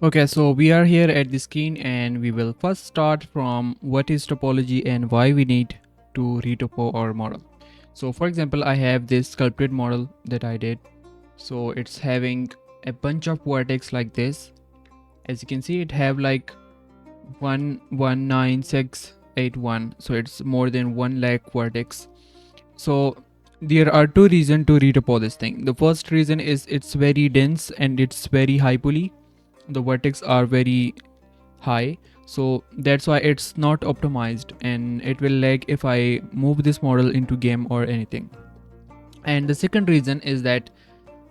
Okay, so we are here at the screen and we will first start from what is topology and why we need to retopo our model. So for example, I have this sculpted model that I did. So it's having a bunch of vertex like this. As you can see, it have like 19681. So it's more than 1 lakh vertex. So there are two reasons to retopo this thing. The first reason is it's very dense and it's very high poly. The vertex are very high, so that's why it's not optimized and it will lag if I move this model into game or anything. And the second reason is that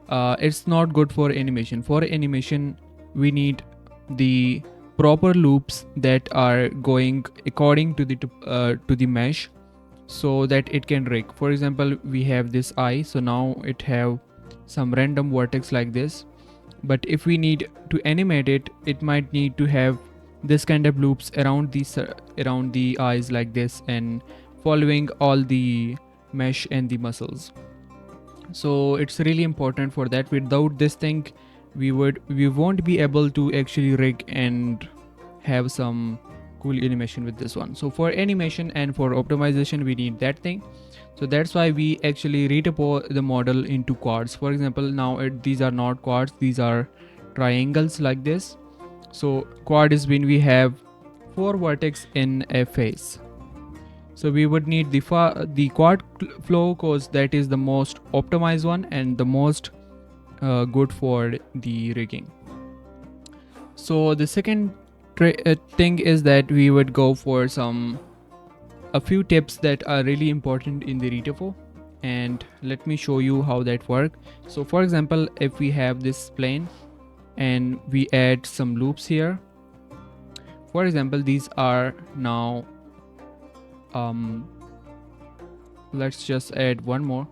it's not good for animation. For animation we need the proper loops that are going according to the mesh, so that it can rig. For example, we have this eye, so now it have some random vertex like this, but if we need to animate it, it might need to have this kind of loops around the eyes like this and following all the mesh and the muscles. So it's really important for that. Without this thing, we won't be able to actually rig and have some cool animation with this one. So for animation and for optimization we need that thing. So that's why we actually retopo the model into quads. For example, now these are not quads, these are triangles like this. So quad is when we have four vertex in a face. So we would need the quad flow cause that is the most optimized one and the most good for the rigging. So the second thing is that we would go for a few tips that are really important in the retofo, and let me show you how that work. So for example, if we have this plane and we add some loops here, for example these are now um let's just add one more.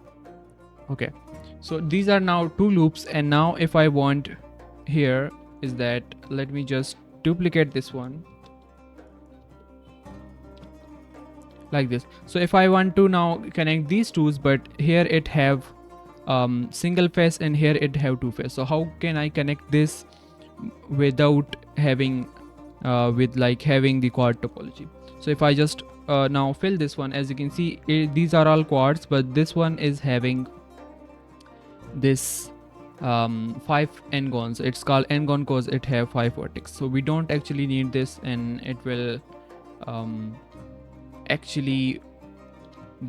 Okay, so these are now two loops, and now if I want here is that, let me just duplicate this one like this. So if I want to now connect these twos, but here it have single face and here it have two face, so how can I connect this without having with like having the quad topology? So if I just now fill this one, as you can see these are all quads, but this one is having this five n-gons. It's called n-gon cause it have five vertex, so we don't actually need this, and it will um, actually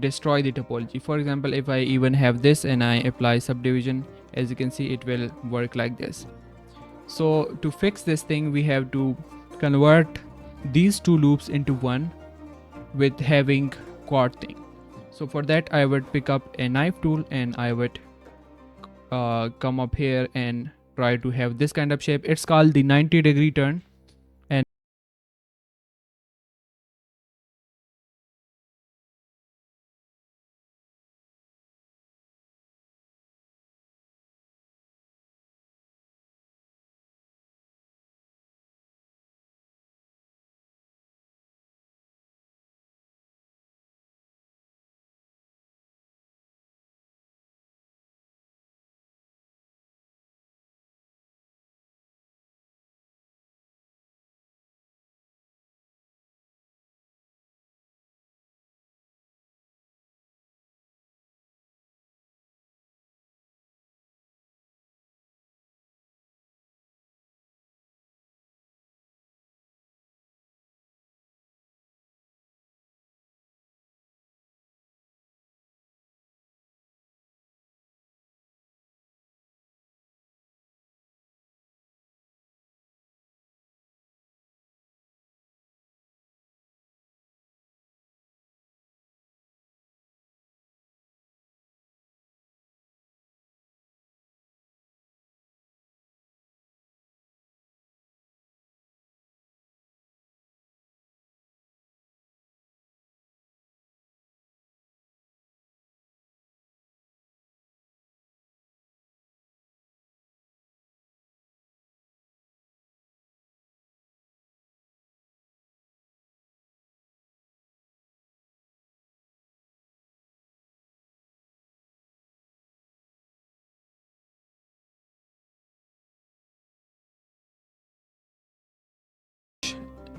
destroy the topology. For example, if I even have this and I apply subdivision, as you can see it will work like this. So to fix this thing we have to convert these two loops into one with having quad thing. So for that I would pick up a knife tool and I would come up here and try to have this kind of shape. It's called the 90-degree turn. And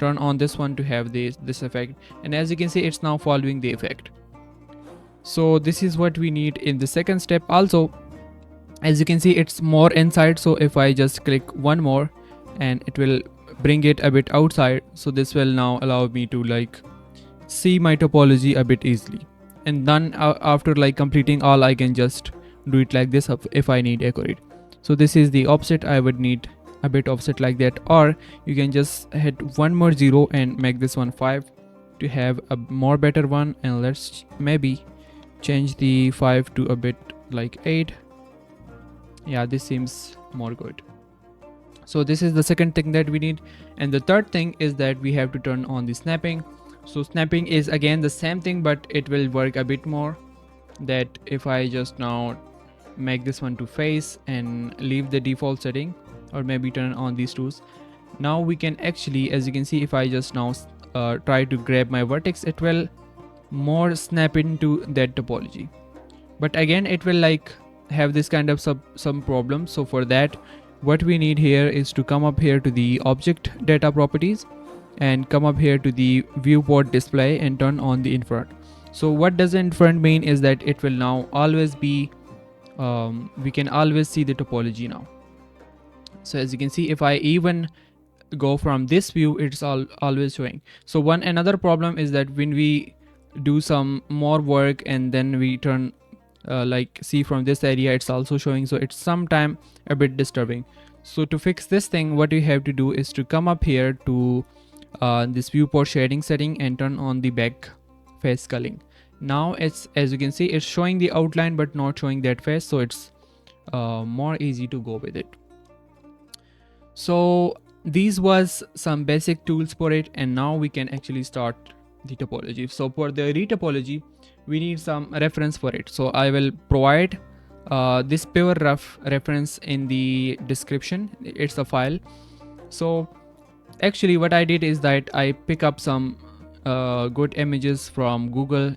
turn on this one to have this effect, and as you can see it's now following the effect. So this is what we need in the second step. Also, as you can see it's more inside, so if I just click one more and it will bring it a bit outside, so this will now allow me to like see my topology a bit easily. And then after like completing all, I can just do it like this if I need accurate. So this is the offset. I would need a bit offset like that, or you can just hit one more zero and make this one 5 to have a more better one. And let's maybe change the 5 to a bit like 8. Yeah, this seems more good. So this is the second thing that we need. And the third thing is that we have to turn on the snapping. So snapping is again the same thing, but it will work a bit more. That if I just now make this one to face and leave the default setting, or maybe turn on these tools, now we can actually, as you can see, if I just now try to grab my vertex, it will more snap into that topology. But again it will like have this kind of some problem. So for that, what we need here is to come up here to the object data properties and come up here to the viewport display and turn on the infrared. So what does infrared mean is that it will now always be we can always see the topology now. So as you can see, if I even go from this view, it's always showing. So another problem is that when we do some more work and then we turn like see from this area, it's also showing, so it's sometime a bit disturbing. So to fix this thing, what we have to do is to come up here to this viewport shading setting and turn on the back face culling. Now it's, as you can see, it's showing the outline but not showing that face, so it's more easy to go with it. So these was some basic tools for it, and now we can actually start the topology. So for the re-topology, we need some reference for it. So I will provide this pure rough reference in the description. It's a file. So actually what I did is that I pick up some good images from Google,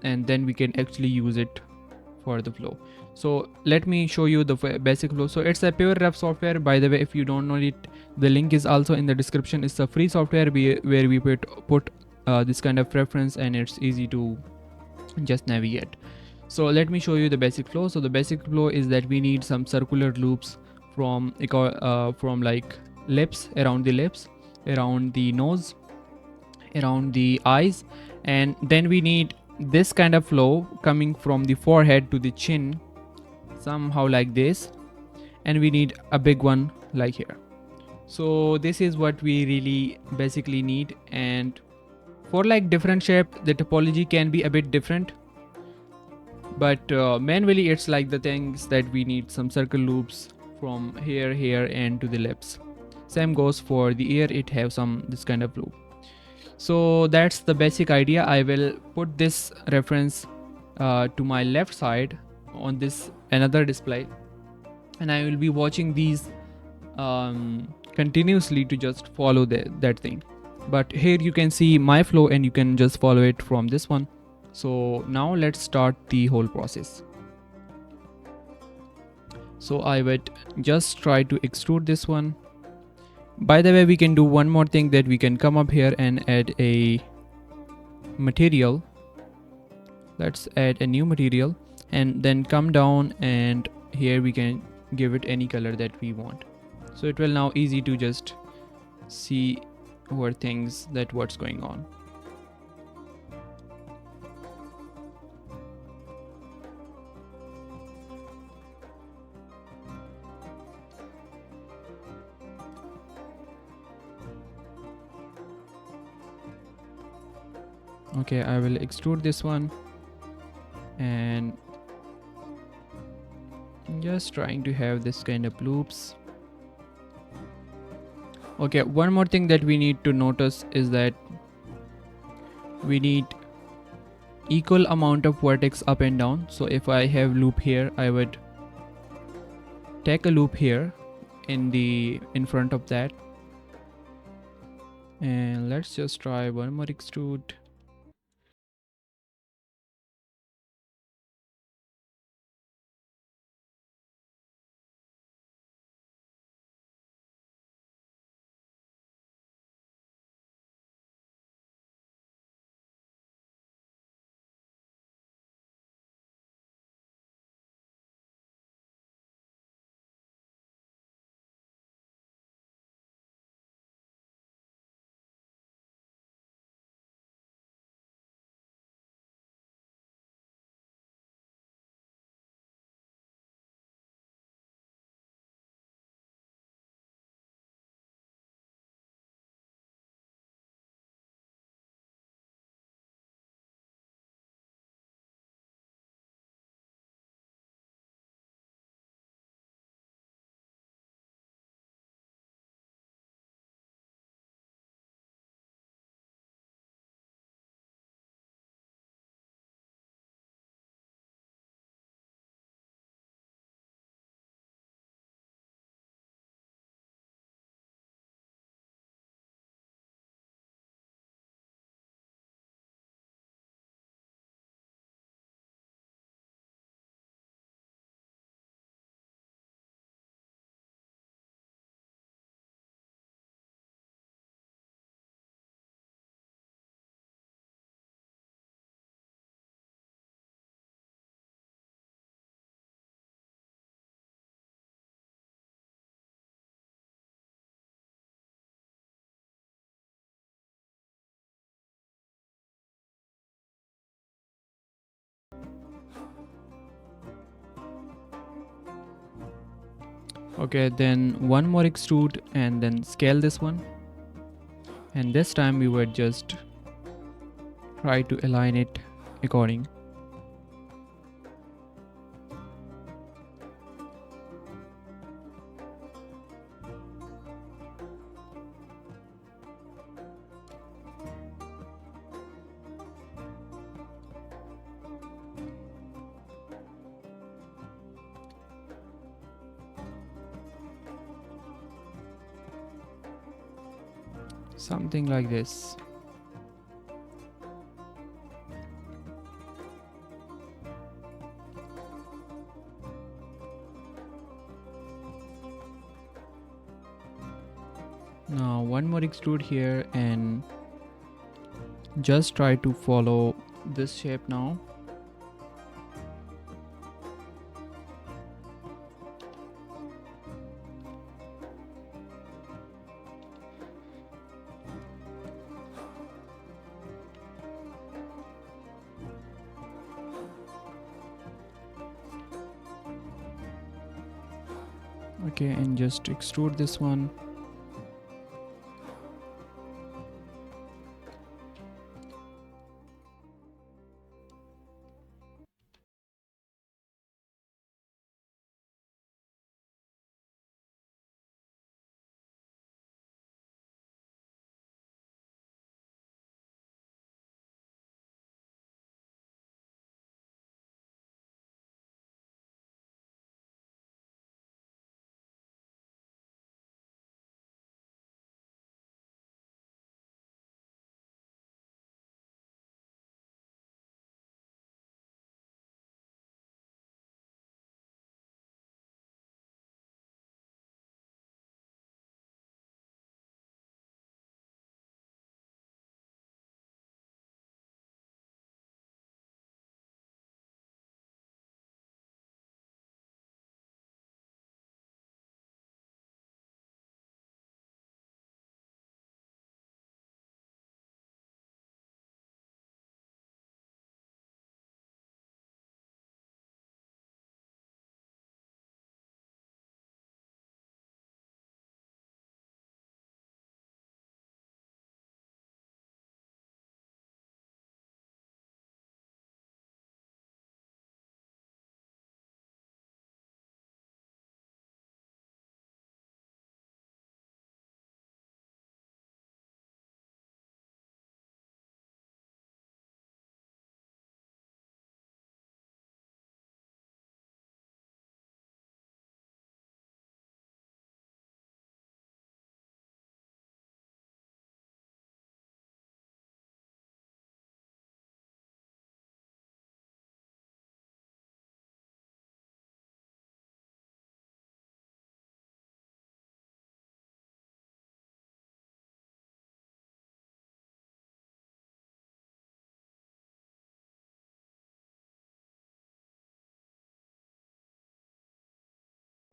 and then we can actually use it for the flow. So let me show you the basic flow. So it's a pure ref software, by the way. If you don't know it, the link is also in the description. It's a free software where we put this kind of reference, and it's easy to just navigate. So let me show you the basic flow. So the basic flow is that we need some circular loops from like lips, around the lips, around the nose, around the eyes, and then we need this kind of flow coming from the forehead to the chin, somehow like this, and we need a big one like here. So this is what we really basically need. And for like different shape, the topology can be a bit different, but manually it's like the things that we need some circle loops from here and to the lips. Same goes for the ear, it have some this kind of loop. So that's the basic idea. I will put this reference to my left side on this another display, and I will be watching these continuously to just follow that thing. But here you can see my flow, and you can just follow it from this one. So now let's start the whole process. So I would just try to extrude this one. By the way, we can do one more thing, that we can come up here and add a material. Let's add a new material and then come down, and here we can give it any color that we want. So it will now easy to just see over things that what's going on. Okay, I will extrude this one and just trying to have this kind of loops. Okay, one more thing that we need to notice is that we need equal amount of vertex up and down. So if I have loop here, I would take a loop here in front of that, and let's just try one more extrude. Okay, then one more extrude and then scale this one. And this time we would just try to align it according. Something like this. Now one more extrude here and just try to follow this shape now. Okay, and just extrude this one.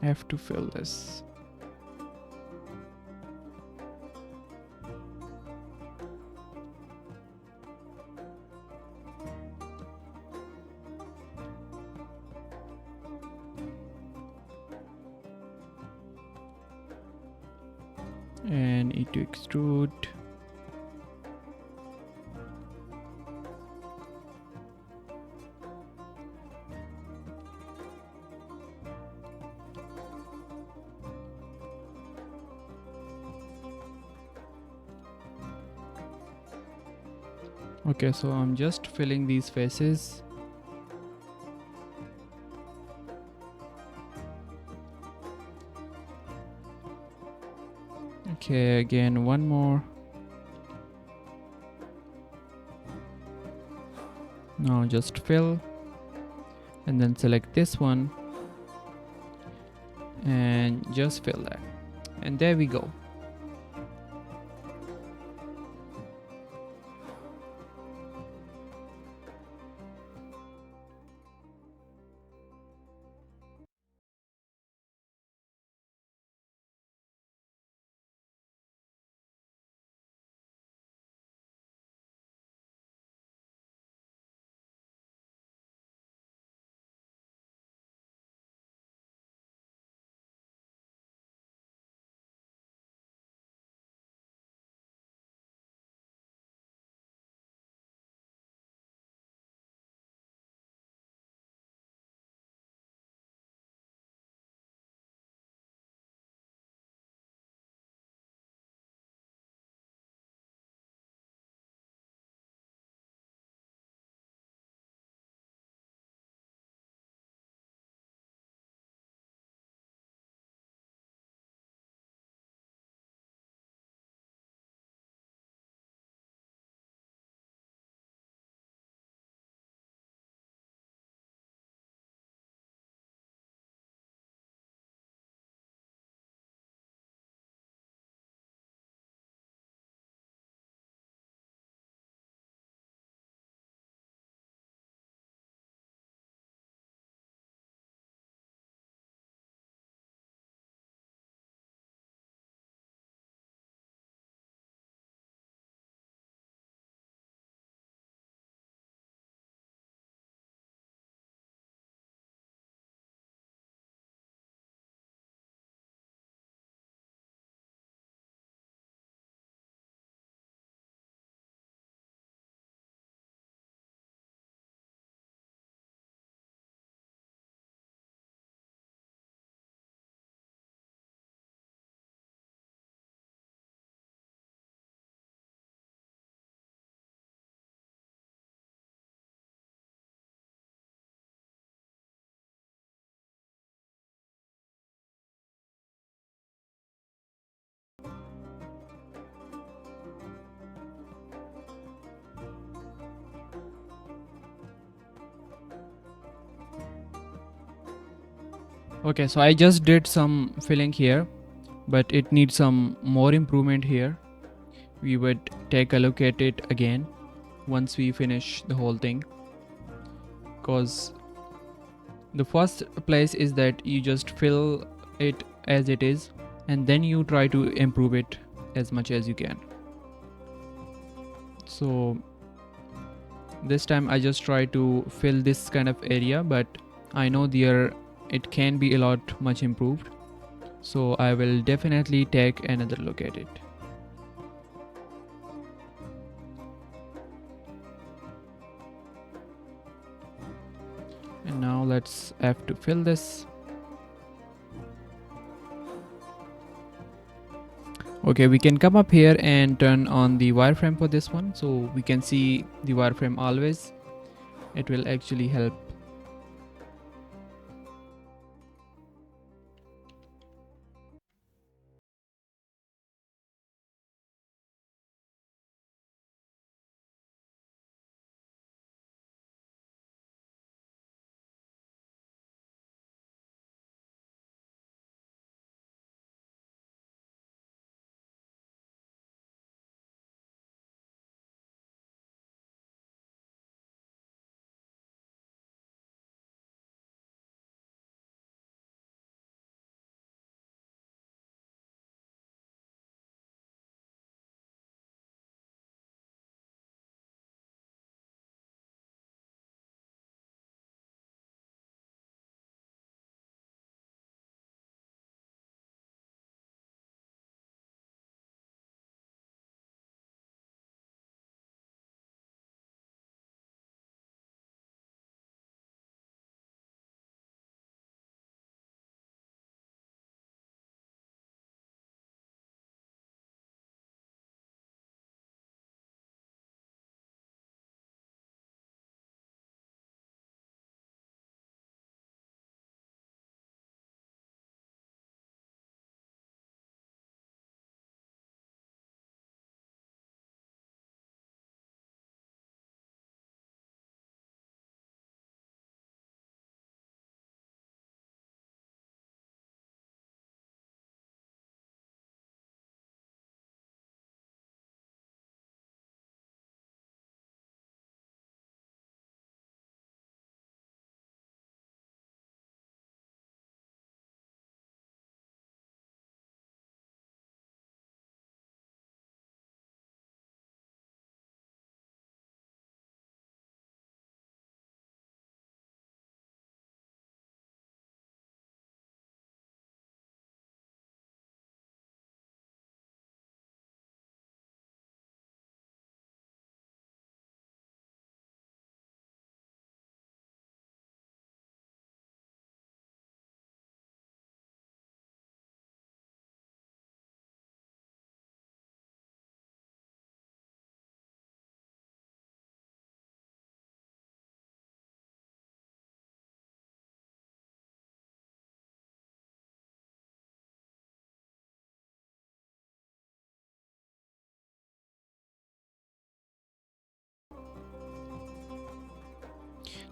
I have to fill this. And need to extrude. Okay, so I'm just filling these faces. Okay, again one more. Now just fill and then select this one and just fill that. And there we go. Okay, so I just did some filling here, but it needs some more improvement here. We would take a look at it again once we finish the whole thing, because the first place is that you just fill it as it is, and then you try to improve it as much as you can. So this time I just try to fill this kind of area, but I know there it can be a lot much improved, so I will definitely take another look at it. And now let's have to fill this. Okay, we can come up here and turn on the wireframe for this one, so we can see the wireframe always. It will actually help.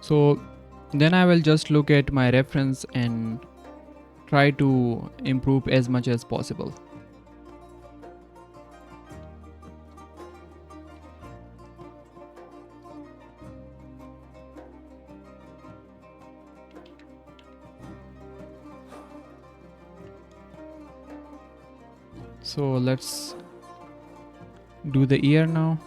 So then I will just look at my reference and try to improve as much as possible. So let's do the ear now.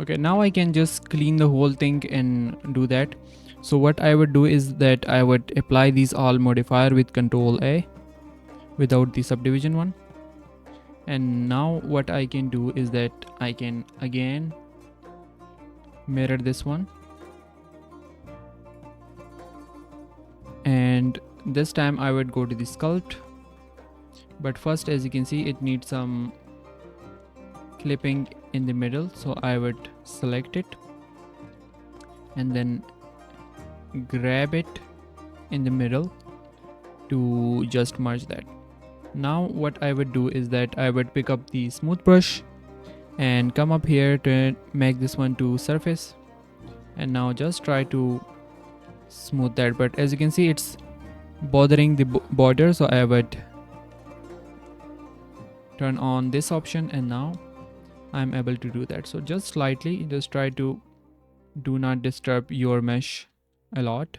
Okay, now I can just clean the whole thing and do that. So what I would do is that I would apply these all modifier with Control A without the subdivision one. And now what I can do is that I can again mirror this one, and this time I would go to the sculpt. But first, as you can see, it needs some clipping in the middle, so I would select it and then grab it in the middle to just merge that. Now what I would do is that I would pick up the smooth brush and come up here to make this one to surface, and now just try to smooth that. But as you can see, it's bothering the border, so I would turn on this option, and now I'm able to do that. So just slightly, just try to do not disturb your mesh a lot.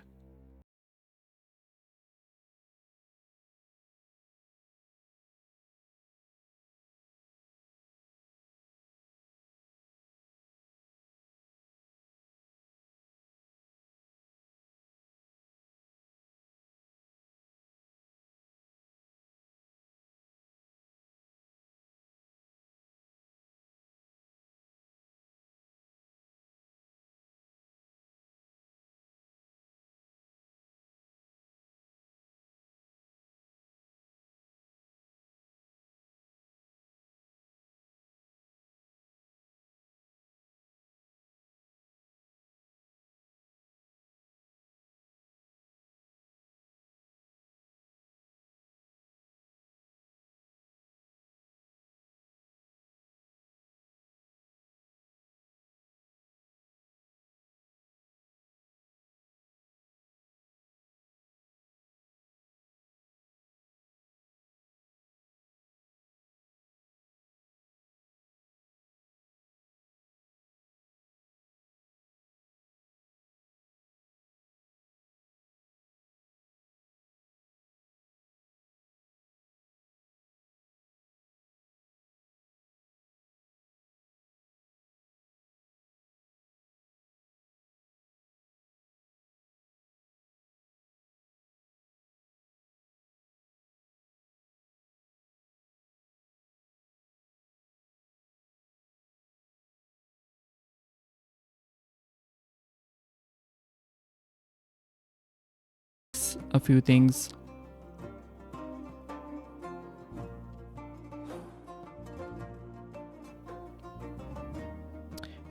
A few things,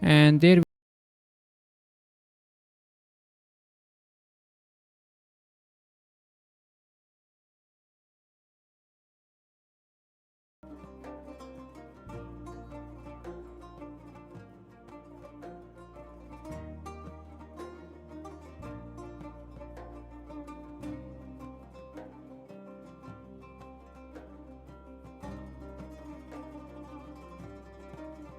and there